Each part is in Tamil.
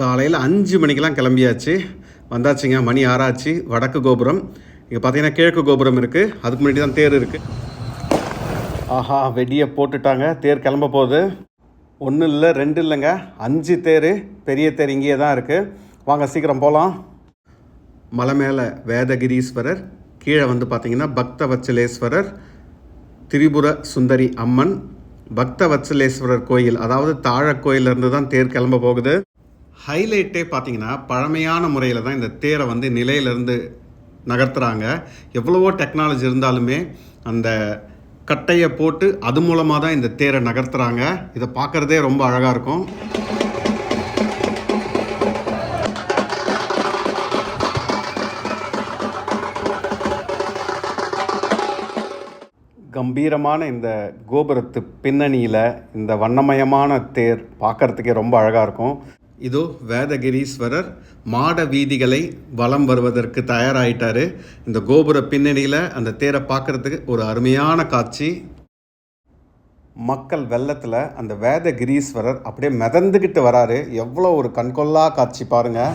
காலையில் 5 மணிக்கெலாம் கிளம்பியாச்சு. வந்தாச்சுங்க. மணி 6 ஆச்சு. வடக்கு கோபுரம். இங்கே பார்த்தீங்கன்னா கிழக்கு கோபுரம் இருக்குது. அதுக்கு முன்னாடி தான் தேர் இருக்குது. ஆஹா, வெடியை போட்டுட்டாங்க. தேர் கிளம்ப போகுது. 1 இல்லை 2 இல்லைங்க, 5 தேர். பெரிய தேர் இங்கேயே தான் இருக்குது. வாங்க சீக்கிரம் போகலாம். மலை மேலே வேதகிரீஸ்வரர், கீழே வந்து பார்த்திங்கன்னா பக்தவத்சலேஸ்வரர், திரிபுர சுந்தரி அம்மன், பக்தவத்சலேஸ்வரர் கோயில், அதாவது தாழக்கோயிலேருந்து தான் தேர் கிளம்ப போகுது. ஹைலைட்டே பார்த்தீங்கன்னா பழமையான முறையில் தான் இந்த தேரை வந்து நிலையிலேருந்து நகர்த்துறாங்க. எவ்வளவோ டெக்னாலஜி இருந்தாலுமே அந்த கட்டையை போட்டு அது மூலமாக தான் இந்த தேரை நகர்த்துறாங்க. இதை பார்க்குறதே ரொம்ப அழகாக இருக்கும். கம்பீரமான இந்த கோபுரத்து பின்னணியில் இந்த வண்ணமயமான தேர் பார்க்குறதுக்கே ரொம்ப அழகாக இருக்கும். இதோ வேதகிரீஸ்வரர் மாட வீதிகளை வலம் வருவதற்கு தயாராகிட்டார். இந்த கோபுர பின்னணியில் அந்த தேரை பார்க்குறதுக்கு ஒரு அருமையான காட்சி. மக்கள் வெள்ளத்தில் அந்த வேதகிரீஸ்வரர் அப்படியே மிதந்துக்கிட்டு வராரு. எவ்வளோ ஒரு கண்கொள்ளா காட்சி பாருங்கள்.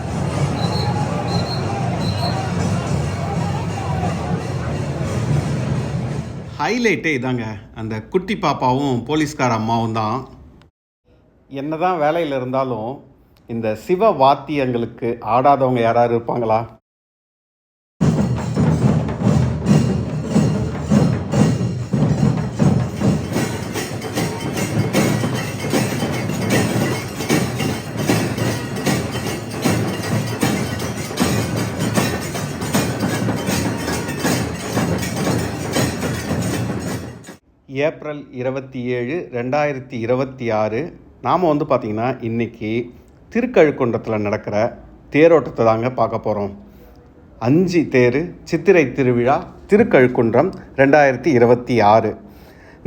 ஹைலைட்டே இதாங்க, அந்த குட்டி பாப்பாவும் போலீஸ்கார அம்மாவும் தான். என்னதான் வேலையில் இருந்தாலும் இந்த சிவ வாத்தியங்களுக்கு ஆடாதவங்க யாராவது இருப்பாங்களா? ஏப்ரல் 27, 2026 நாம் வந்து பார்த்திங்கன்னா இன்றைக்கி திருக்கழுக்குன்றத்தில் நடக்கிற தேரோட்டத்தை தாங்க பார்க்க போகிறோம். 5 தேர் சித்திரை திருவிழா திருக்கழுக்குன்றம் 2026.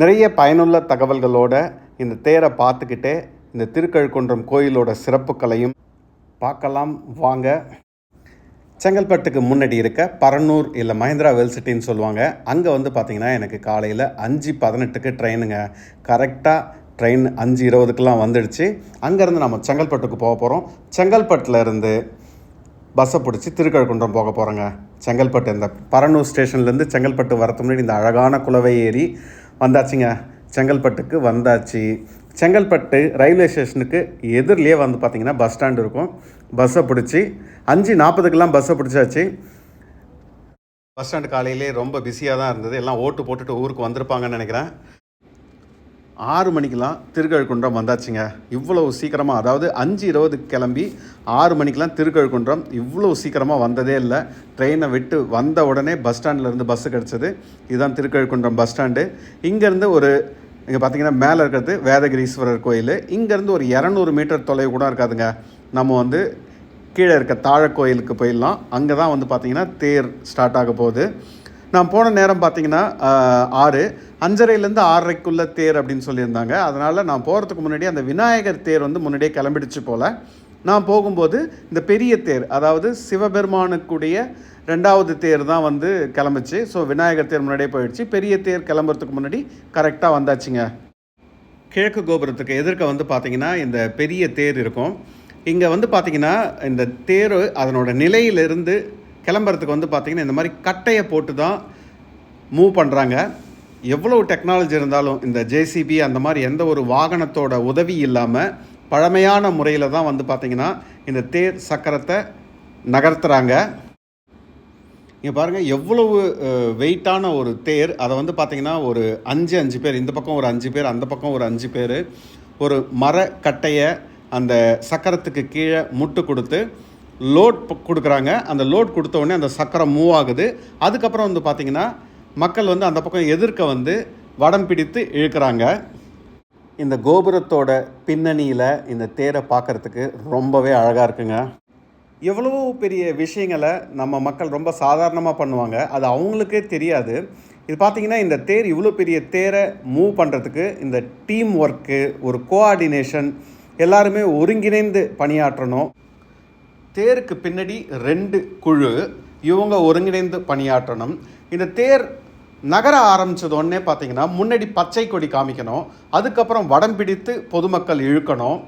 நிறைய பயனுள்ள தகவல்களோட இந்த தேரை பார்த்துக்கிட்டே இந்த திருக்கழுக்குன்றம் கோயிலோட சிறப்புகளையும் பார்க்கலாம் வாங்க. செங்கல்பட்டுக்கு முன்னாடி இருக்க பரனூர் இல்லை மஹிந்திரா வெல்சிட்டின்னு சொல்லுவாங்க. அங்கே வந்து பார்த்திங்கன்னா எனக்கு காலையில் 5:18க்கு ட்ரெயினுங்க. கரெக்டாக ட்ரெயின் 5:20க்கெலாம் வந்துடுச்சு. அங்கேருந்து நம்ம செங்கல்பட்டுக்கு போக போகிறோம். செங்கல்பட்டில் இருந்து பஸ்ஸை பிடிச்சி திருக்கழுக்குன்றம் போக போகிறோங்க. செங்கல்பட்டு இந்த பரனூர் ஸ்டேஷன்லேருந்து செங்கல்பட்டு வரது முன்னாடி இந்த அழகான குளவை ஏறி வந்தாச்சுங்க. செங்கல்பட்டுக்கு வந்தாச்சு. செங்கல்பட்டு ரயில்வே ஸ்டேஷனுக்கு எதிரிலே வந்து பார்த்திங்கன்னா பஸ் ஸ்டாண்டு இருக்கும். பஸ்ஸை பிடிச்சி 5:40க்கெலாம் பஸ்ஸை பிடிச்சாச்சு. பஸ் ஸ்டாண்டு காலையிலே ரொம்ப பிஸியாக தான் இருந்தது. எல்லாம் ஓட்டு போட்டுட்டு ஊருக்கு வந்திருப்பாங்கன்னு நினைக்கிறேன். 6 மணிக்கெலாம் திருக்கழுக்குன்றம் வந்தாச்சுங்க. இவ்வளோ சீக்கிரமாக, அதாவது 5:20க்கு கிளம்பி 6 மணிக்கெலாம் திருக்கழுக்குன்றம் இவ்வளோ சீக்கிரமாக வந்ததே இல்லை. ட்ரெயினை விட்டு வந்த உடனே பஸ் ஸ்டாண்ட்லேருந்து பஸ்ஸு கிடச்சிது. இதுதான் திருக்கழுக்குன்றம் பஸ் ஸ்டாண்டு. இங்கேருந்து இங்கே பார்த்திங்கன்னா மேலே இருக்கிறது வேதகிரீஸ்வரர் கோயில். இங்கேருந்து ஒரு 200 மீட்டர் தொலைவு கூட இருக்காதுங்க. நம்ம வந்து கீழே இருக்க தாழக்கோயிலுக்கு போயிடலாம். அங்கே தான் வந்து பார்த்திங்கன்னா தேர் ஸ்டார்ட் ஆக போகுது. நான் போன நேரம் பார்த்திங்கன்னா 6, 5:30லேருந்து 6:30க்குள்ளே தேர் அப்படின்னு சொல்லியிருந்தாங்க. அதனால் நான் போகிறதுக்கு முன்னாடி அந்த விநாயகர் தேர் வந்து முன்னாடியே கிளம்பிடுச்சு போல். நான் போகும்போது இந்த பெரிய தேர், அதாவது சிவபெருமானுக்குடைய 2வது தேர் தான் வந்து கிளம்பிச்சு. ஸோ விநாயகர் தேர் முன்னாடியே போயிடுச்சு. பெரிய தேர் கிளம்புறதுக்கு முன்னாடி கரெக்டாக வந்தாச்சுங்க. கிழக்கு கோபுரத்துக்கு எதிர்க்க வந்து பார்த்திங்கன்னா இந்த பெரிய தேர் இருக்கும். இங்கே வந்து பார்த்திங்கன்னா இந்த தேர் அதனோட நிலையிலிருந்து கிளம்புறதுக்கு வந்து பார்த்திங்கன்னா இந்த மாதிரி கட்டையை போட்டு தான் மூவ் பண்ணுறாங்க. எவ்வளோ டெக்னாலஜி இருந்தாலும் இந்த ஜேசிபி அந்த மாதிரி எந்த ஒரு வாகனத்தோட உதவி இல்லாமல் பழமையான முறையில் தான் வந்து பார்த்திங்கன்னா இந்த தேர் சக்கரத்தை நகர்த்துறாங்க. இங்கே பாருங்கள் எவ்வளவு வெயிட்டான ஒரு தேர். அதை வந்து பார்த்திங்கன்னா ஒரு 5 பேர், இந்த பக்கம் ஒரு 5 பேர், அந்த பக்கம் ஒரு 5 பேர் ஒரு மர கட்டையை அந்த சக்கரத்துக்கு கீழே முட்டு கொடுத்து லோட் கொடுக்குறாங்க. அந்த லோட் கொடுத்த உடனே அந்த சக்கரம் மூவ் ஆகுது. அதுக்கப்புறம் வந்து பார்த்திங்கன்னா மக்கள் வந்து அந்த பக்கம் எதிர்க்க வந்து வடம் பிடித்து இழுக்கிறாங்க. இந்த கோபுரத்தோட பின்னணியில் இந்த தேரை பார்க்குறதுக்கு ரொம்பவே அழகாக இருக்குங்க. எவ்வளோ பெரிய விஷயங்களை நம்ம மக்கள் ரொம்ப சாதாரணமாக பண்ணுவாங்க, அது அவங்களுக்கே தெரியாது. இது பார்த்திங்கன்னா இந்த தேர் இவ்வளோ பெரிய தேரை மூவ் பண்ணுறதுக்கு இந்த டீம் ஒர்க்கு, ஒரு கோஆர்டினேஷன், எல்லாருமே ஒருங்கிணைந்து பணியாற்றணும். தேருக்கு பின்னாடி 2 குழு, இவங்க ஒருங்கிணைந்து பணியாற்றணும். இந்த தேர் நகர ஆரம்பித்ததோடனே பார்த்திங்கன்னா முன்னாடி பச்சை கொடி காமிக்கணும். அதுக்கப்புறம் வடம் பிடித்து பொதுமக்கள் இழுக்கணும்.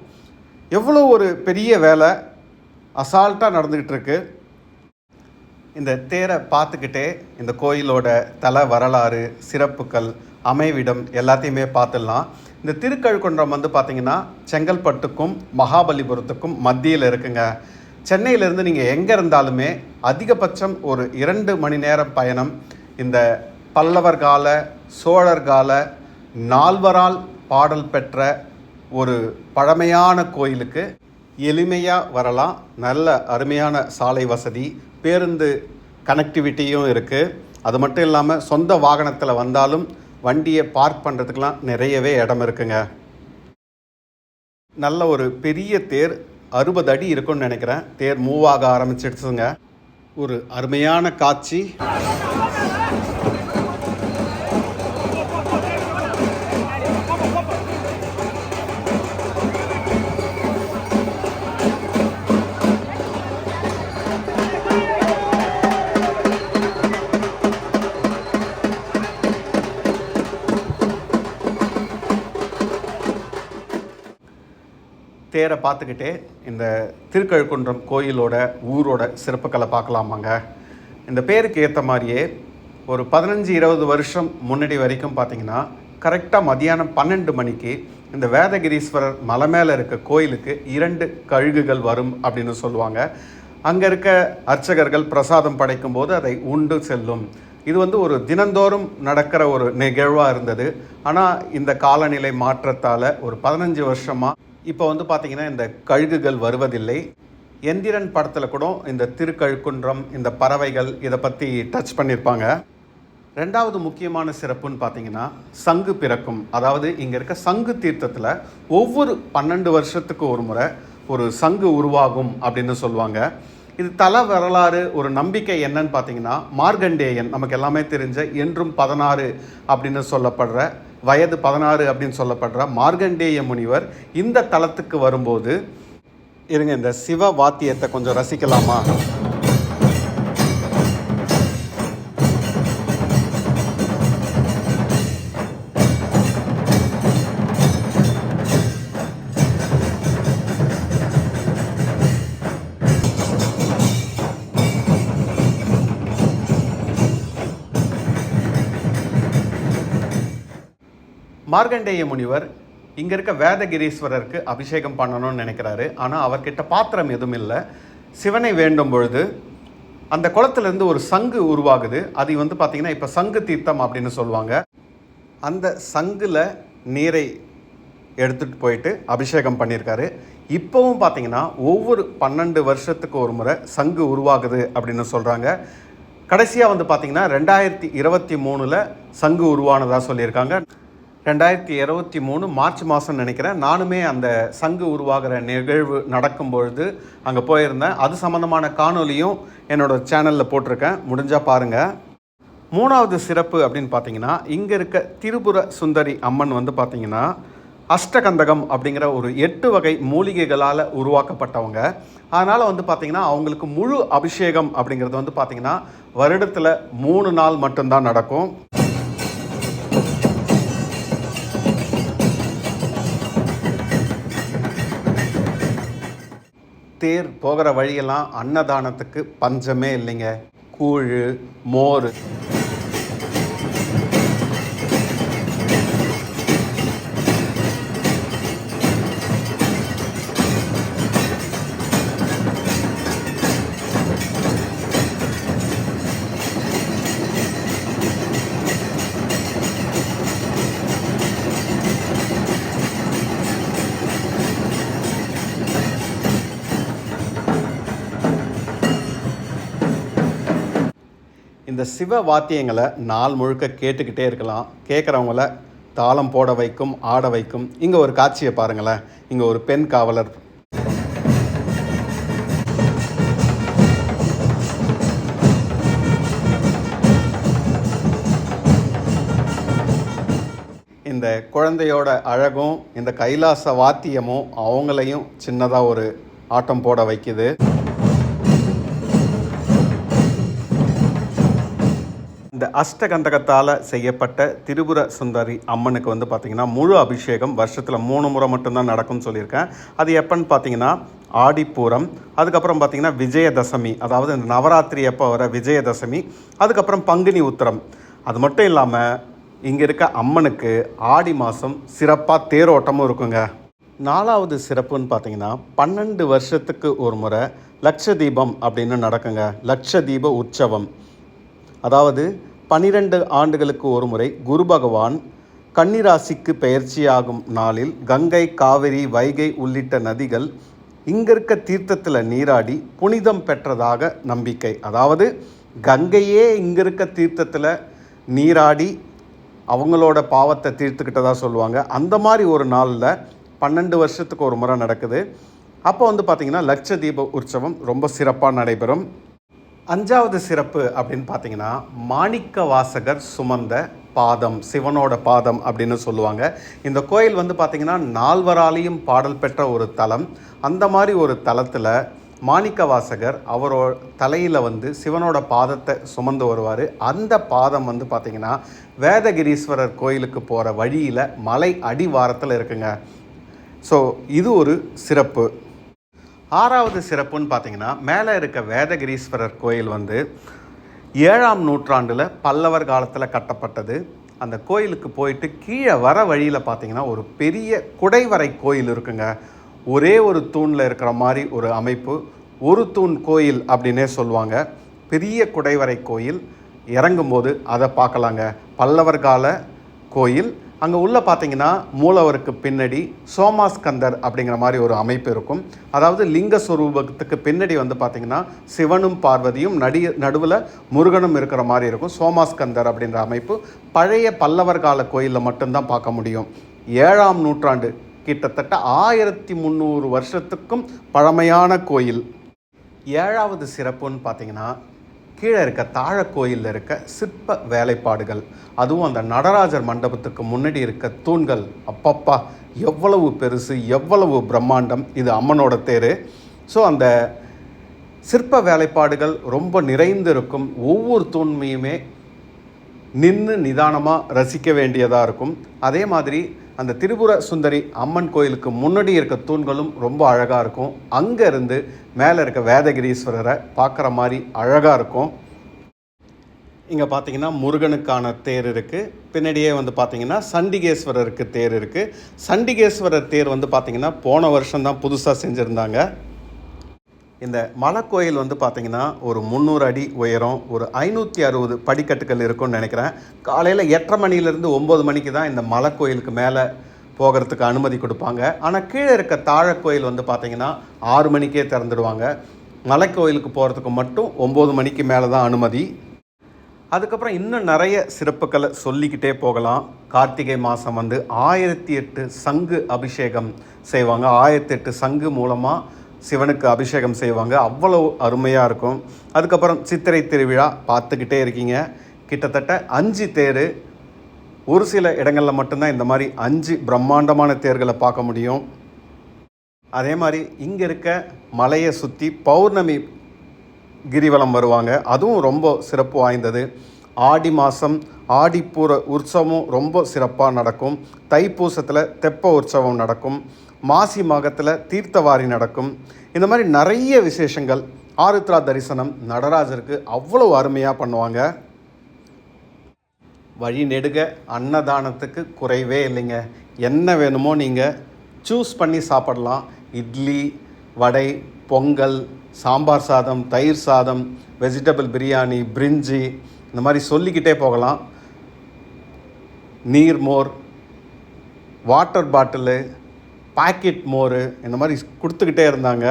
எவ்வளோ ஒரு பெரிய வேலை. அசால்ட்டாக நடந்துக்கிட்டு இருக்கு. இந்த தேரை பார்த்துக்கிட்டே இந்த கோயிலோட தல வரலாறு, சிறப்புகள், அமைவிடம் எல்லாத்தையுமே பார்த்துடலாம். இந்த திருக்கழுக்குன்றம் வந்து பார்த்திங்கன்னா செங்கல்பட்டுக்கும் மகாபலிபுரத்துக்கும் மத்தியில் இருக்குங்க. சென்னையிலேருந்து நீங்கள் எங்கே இருந்தாலுமே அதிகபட்சம் ஒரு 2 மணி நேரம் பயணம் இந்த பல்லவர் கால, சோழர் கால, நால்வரால் பாடல் பெற்ற ஒரு பழமையான கோயிலுக்கு எளிமையாக வரலாம். நல்ல அருமையான சாலை வசதி, பேருந்து கனெக்டிவிட்டியும் இருக்குது. அது மட்டும் இல்லாமல் சொந்த வாகனத்தில் வந்தாலும் வண்டியை பார்க் பண்ணுறதுக்கெலாம் நிறையவே இடம் இருக்குங்க. நல்ல ஒரு பெரிய தேர், 60 அடி இருக்குன்னு நினைக்கிறேன். தேர் மூவ் ஆக ஆரம்பிச்சிடுச்சுங்க. ஒரு அருமையான காட்சி. தேரை பார்த்துக்கிட்டே இந்த திருக்கழுக்குன்றம் கோயிலோட ஊரோட சிறப்புகளை பார்க்கலாமாங்க. இந்த பேருக்கு ஏற்ற மாதிரியே ஒரு 15-20 வருஷம் முன்னாடி வரைக்கும் பார்த்திங்கன்னா கரெக்டாக மதியானம் 12 மணிக்கு இந்த வேதகிரீஸ்வரர் மலை மேலே இருக்க கோயிலுக்கு 2 கழுகுகள் வரும் அப்படின்னு சொல்லுவாங்க. அங்கே இருக்க அர்ச்சகர்கள் பிரசாதம் படைக்கும் போது அதை உண்டு செல்லும். இது வந்து ஒரு தினந்தோறும் நடக்கிற ஒரு நிகழ்வாக இருந்தது. ஆனால் இந்த காலநிலை மாற்றத்தால் ஒரு 15 வருஷமாக இப்போ வந்து பார்த்திங்கன்னா இந்த கழுகுகள் வருவதில்லை. எந்திரன் படத்தில் கூட இந்த திருக்கழுக்குன்றம், இந்த பறவைகள் இதை பற்றி டச் பண்ணியிருப்பாங்க. ரெண்டாவது முக்கியமான சிறப்புன்னு பார்த்திங்கன்னா சங்கு பிறக்கும். அதாவது இங்கே இருக்க சங்கு தீர்த்தத்தில் ஒவ்வொரு 12 வருஷத்துக்கு ஒரு முறை ஒரு சங்கு உருவாகும் அப்படின்னு சொல்லுவாங்க. இது தல வரலாறு, ஒரு நம்பிக்கை என்னன்னு பார்த்தீங்கன்னா மார்கண்டேயன், நமக்கு எல்லாமே தெரிஞ்ச என்றும் 16 அப்படின்னு சொல்லப்படுற, வயது 16 அப்படின்னு சொல்லப்படுற மார்கண்டேய முனிவர் இந்த தலத்துக்கு வரும்போது, இருங்க இந்த சிவ வாத்தியத்தை கொஞ்சம் ரசிக்கலாமா? மார்கண்டேய முனிவர் இங்கே இருக்க வேதகிரீஸ்வரருக்கு அபிஷேகம் பண்ணணும்னு நினைக்கிறாரு. ஆனால் அவர்கிட்ட பாத்திரம் எதுவும் இல்லை. சிவனை வேண்டும் பொழுது அந்த குளத்துலேருந்து ஒரு சங்கு உருவாகுது. அது வந்து பார்த்திங்கன்னா இப்போ சங்கு தீர்த்தம் அப்படின்னு சொல்லுவாங்க. அந்த சங்கில் நீரை எடுத்துகிட்டு போயிட்டு அபிஷேகம் பண்ணியிருக்காரு. இப்போவும் பார்த்திங்கன்னா ஒவ்வொரு 12 வருஷத்துக்கு ஒரு முறை சங்கு உருவாகுது அப்படின்னு சொல்கிறாங்க. கடைசியாக வந்து பார்த்திங்கன்னா 2023 சங்கு உருவானதாக சொல்லியிருக்காங்க. 2023 மார்ச் மாதம் நினைக்கிறேன். நானுமே அந்த சங்கு உருவாகிற நிகழ்வு நடக்கும் பொழுது அங்கே போயிருந்தேன். அது சம்மந்தமான காணொலியும் என்னோடய சேனலில் போட்டிருக்கேன், முடிஞ்சால் பாருங்கள். மூணாவது சிறப்பு அப்படின்னு பார்த்தீங்கன்னா இங்கே இருக்க திரிபுர சுந்தரி அம்மன் வந்து பார்த்திங்கன்னா அஷ்டகந்தகம் அப்படிங்கிற ஒரு 8 வகை மூலிகைகளால் உருவாக்கப்பட்டவங்க. அதனால் வந்து பார்த்திங்கன்னா அவங்களுக்கு முழு அபிஷேகம் அப்படிங்கிறது வந்து பார்த்திங்கன்னா வருடத்தில் 3 நாள் மட்டும்தான் நடக்கும். தேர் போகிற வழியெல்லாம் அன்னதானத்துக்கு பஞ்சமே இல்லைங்க. கூழ், மோர், இந்த சிவ வாத்தியங்களை நாள் முழுக்க கேட்டுக்கிட்டே இருக்கலாம். கேட்குறவங்கள தாளம் போட வைக்கும், ஆட வைக்கும். இங்கே ஒரு காட்சியை பாருங்களேன். இங்கே ஒரு பெண் காவலர் இந்த குழந்தையோட அழகும் இந்த கைலாச வாத்தியமும் அவங்களையும் சின்னதாக ஒரு ஆட்டம் போட வைக்குது. இந்த அஷ்டகந்தகத்தால் செய்யப்பட்ட திரிபுர சுந்தரி அம்மனுக்கு வந்து பார்த்திங்கன்னா முழு அபிஷேகம் வருஷத்தில் 3 முறை மட்டும்தான் நடக்கும்னு சொல்லியிருக்கேன். அது எப்போன்னு பார்த்தீங்கன்னா ஆடிப்பூரம், அதுக்கப்புறம் பார்த்திங்கன்னா விஜயதசமி, அதாவது இந்த நவராத்திரி எப்போ வர விஜயதசமி, அதுக்கப்புறம் பங்குனி உத்திரம். அது மட்டும் இல்லாமல் இங்கே இருக்க அம்மனுக்கு ஆடி மாதம் சிறப்பாக தேரோட்டமும் இருக்குங்க. 4வது சிறப்புன்னு பார்த்தீங்கன்னா 12 வருஷத்துக்கு ஒரு முறை லட்சதீபம் அப்படின்னு நடக்குங்க. லட்சதீப உற்சவம், அதாவது 12 ஆண்டுகளுக்கு ஒரு முறை குரு பகவான் கன்னிராசிக்கு பெயர்ச்சியாகும் நாளில் கங்கை, காவிரி, வைகை உள்ளிட்ட நதிகள் இங்கே இருக்க தீர்த்தத்தில் நீராடி புனிதம் பெற்றதாக நம்பிக்கை. அதாவது கங்கையே இங்கே இருக்க தீர்த்தத்தில் நீராடி அவங்களோட பாவத்தை தீர்த்துக்கிட்டதாக சொல்லுவாங்க. அந்த மாதிரி ஒரு நாளில் 12 வருஷத்துக்கு ஒரு முறை நடக்குது. அப்போ வந்து பார்த்திங்கன்னா லட்சதீப உற்சவம் ரொம்ப சிறப்பாக நடைபெறும். 5வது சிறப்பு அப்படின்னு பார்த்தீங்கன்னா மாணிக்க வாசகர் சுமந்த பாதம், சிவனோட பாதம் அப்படின்னு சொல்லுவாங்க. இந்த கோயில் வந்து பார்த்திங்கன்னா 4வராலையும் பாடல் பெற்ற ஒரு தலம். அந்த மாதிரி ஒரு தலத்தில் மாணிக்க வாசகர் அவரோட தலையில் வந்து சிவனோட பாதத்தை சுமந்து வருவார். அந்த பாதம் வந்து பார்த்திங்கன்னா வேதகிரீஸ்வரர் கோயிலுக்கு போகிற வழியில் மலை அடிவாரத்தில் இருக்குங்க. ஸோ இது ஒரு சிறப்பு. 6வது சிறப்புன்னு பார்த்தீங்கன்னா மேலே இருக்க வேதகிரீஸ்வரர் கோயில் வந்து 7ஆம் நூற்றாண்டில் பல்லவர் காலத்தில் கட்டப்பட்டது. அந்த கோயிலுக்கு போயிட்டு கீழே வர வழியில் பார்த்தீங்கன்னா ஒரு பெரிய குடைவரை கோயில் இருக்குங்க. ஒரே ஒரு தூணில் இருக்கிற மாதிரி ஒரு அமைப்பு, ஒரு தூண் கோயில் அப்படின்னே சொல்லுவாங்க. பெரிய குடைவரை கோயில், இறங்கும்போது அதை பார்க்கலாங்க. பல்லவர் கால கோயில். அங்கே உள்ளே பார்த்தீங்கன்னா மூலவருக்கு பின்னாடி சோமாஸ்கந்தர் அப்படிங்கிற மாதிரி ஒரு அமைப்பு இருக்கும். அதாவது லிங்க ஸ்வரூபத்துக்கு பின்னாடி வந்து பார்த்திங்கன்னா சிவனும் பார்வதியும் நடுவில் முருகனும் இருக்கிற மாதிரி இருக்கும். சோமாஸ்கந்தர் அப்படின்ற அமைப்பு பழைய பல்லவர் கால கோயிலில் மட்டும்தான் பார்க்க முடியும். 7ஆம் நூற்றாண்டு, கிட்டத்தட்ட 1300 வருஷத்துக்கும் பழமையான கோயில். 7வது சிறப்புன்னு பார்த்திங்கன்னா கீழே இருக்க தாழக்கோயிலில் இருக்க சிற்ப வேலைப்பாடுகள், அதுவும் அந்த நடராஜர் மண்டபத்துக்கு முன்னாடி இருக்க தூண்கள், அப்பப்பா எவ்வளவு பெருசு, எவ்வளவு பிரம்மாண்டம். இது அம்மனோட தேர். ஸோ அந்த சிற்ப வேலைப்பாடுகள் ரொம்ப நிறைந்து இருக்கும். ஒவ்வொரு தூண்மையுமே நின்று நிதானமாக ரசிக்க வேண்டியதாக இருக்கும். அதே மாதிரி அந்த திரிபுர சுந்தரி அம்மன் கோயிலுக்கு முன்னாடி இருக்க தூண்களும் ரொம்ப அழகாக இருக்கும். அங்கேருந்து மேலே இருக்க வேதகிரீஸ்வரரை பார்க்குற மாதிரி அழகாக இருக்கும். இங்கே பார்த்தீங்கன்னா முருகனுக்கான தேர் இருக்குது. பின்னாடியே வந்து பார்த்திங்கன்னா சண்டிகேஸ்வரருக்கு தேர் இருக்குது. சண்டிகேஸ்வரர் தேர் வந்து பார்த்திங்கன்னா போன வருஷம்தான் புதுசாக செஞ்சுருந்தாங்க. இந்த மலை கோயில் வந்து பார்த்திங்கன்னா ஒரு 300 அடி உயரம், ஒரு 560 படிக்கட்டுகள் இருக்கும்னு நினைக்கிறேன். காலையில் 8:30 மணிலேருந்து 9 மணிக்கு தான் இந்த மலை கோயிலுக்கு மேலே போகிறதுக்கு அனுமதி கொடுப்பாங்க. ஆனால் கீழே இருக்க தாழக்கோயில் வந்து பார்த்திங்கன்னா 6 மணிக்கே திறந்துடுவாங்க. மலை கோயிலுக்கு போகிறதுக்கு மட்டும் 9 மணிக்கு மேலே தான் அனுமதி. அதுக்கப்புறம் இன்னும் நிறைய சிறப்புகளை சொல்லிக்கிட்டே போகலாம். கார்த்திகை மாதம் வந்து 1008 சங்கு அபிஷேகம் செய்வாங்க. 1008 சங்கு மூலமாக சிவனுக்கு அபிஷேகம் செய்வாங்க. அவ்வளோ அருமையாக இருக்கும். அதுக்கப்புறம் சித்திரை திருவிழா பார்த்துக்கிட்டே இருக்கீங்க. கிட்டத்தட்ட 5 தேர். ஒரு சில இடங்களில் மட்டும்தான் இந்த மாதிரி 5 பிரம்மாண்டமான தேர்களை பார்க்க முடியும். அதே மாதிரி இங்கே இருக்க மலையை சுற்றி பௌர்ணமி கிரிவலம் வருவாங்க. அதுவும் ரொம்ப சிறப்பு வாய்ந்தது. ஆடி மாதம் ஆடிப்பூர உற்சவம் ரொம்ப சிறப்பாக நடக்கும். தைப்பூசத்தில் தெப்ப உற்சவம் நடக்கும். மாசி மாதத்தில் தீர்த்தவாரி நடக்கும். இந்த மாதிரி நிறைய விசேஷங்கள். ஆருத்ரா தரிசனம் நடராஜருக்கு அவ்வளோ அருமையாக பண்ணுவாங்க. வழி நெடுக அன்னதானத்துக்கு குறைவே இல்லைங்க. என்ன வேணுமோ நீங்கள் சூஸ் பண்ணி சாப்பிடலாம். இட்லி, வடை, பொங்கல், சாம்பார் சாதம், தயிர் சாதம், வெஜிடபிள் பிரியாணி, பிரிஞ்சி, இந்த மாதிரி சொல்லிக்கிட்டே போகலாம். நீர்மோர், வாட்டர் பாட்டிலு, பாக்கெட் மோர், இந்த மாதிரி கொடுத்துக்கிட்டே இருந்தாங்க.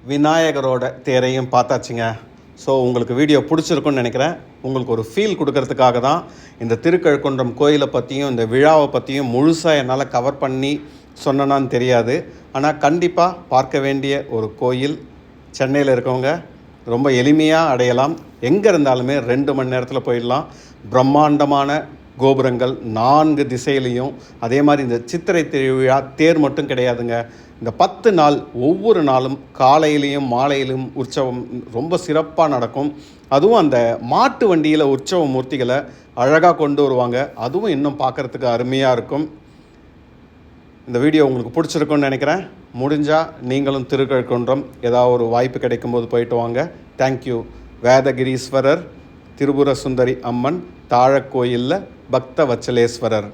விநாயகரோட தேரையும் பார்த்தாச்சுங்க. ஸோ உங்களுக்கு வீடியோ பிடிச்சிருக்குன்னு நினைக்கிறேன். உங்களுக்கு ஒரு ஃபீல் கொடுக்கறதுக்காக தான் இந்த திருக்கழுக்குன்றம் கோயிலை பற்றியும் இந்த விழாவை பற்றியும் முழுசாக என்னால் கவர் பண்ணி சொன்னேனான்னு தெரியாது. ஆனால் கண்டிப்பாக பார்க்க வேண்டிய ஒரு கோயில். சென்னையில் இருக்கவங்க ரொம்ப எளிமையாக அடையலாம். எங்கே இருந்தாலுமே 2 மணி நேரத்தில் போயிடலாம். பிரம்மாண்டமான கோபுரங்கள் 4 திசையிலையும். அதே மாதிரி இந்த சித்திரை திருவிழா தேர் மட்டும் கிடையாதுங்க. இந்த 10 நாள் ஒவ்வொரு நாளும் காலையிலையும் மாலையிலும் உற்சவம் ரொம்ப சிறப்பாக நடக்கும். அதுவும் அந்த மாட்டு வண்டியில் உற்சவ மூர்த்திகளை அழகாக கொண்டு வருவாங்க. அதுவும் இன்னும் பார்க்குறதுக்கு அருமையாக இருக்கும். இந்த வீடியோ உங்களுக்கு பிடிச்சிருக்குன்னு நினைக்கிறேன். முடிஞ்சால் நீங்களும் திருக்கழுக்குன்றம் ஏதாவது ஒரு வாய்ப்பு கிடைக்கும்போது போயிட்டு வாங்க. தேங்க்யூ. வேதகிரீஸ்வரர், திரிபுர சுந்தரி அம்மன், தாழக்கோயிலில் பக்த வச்சலேஸ்வரர்.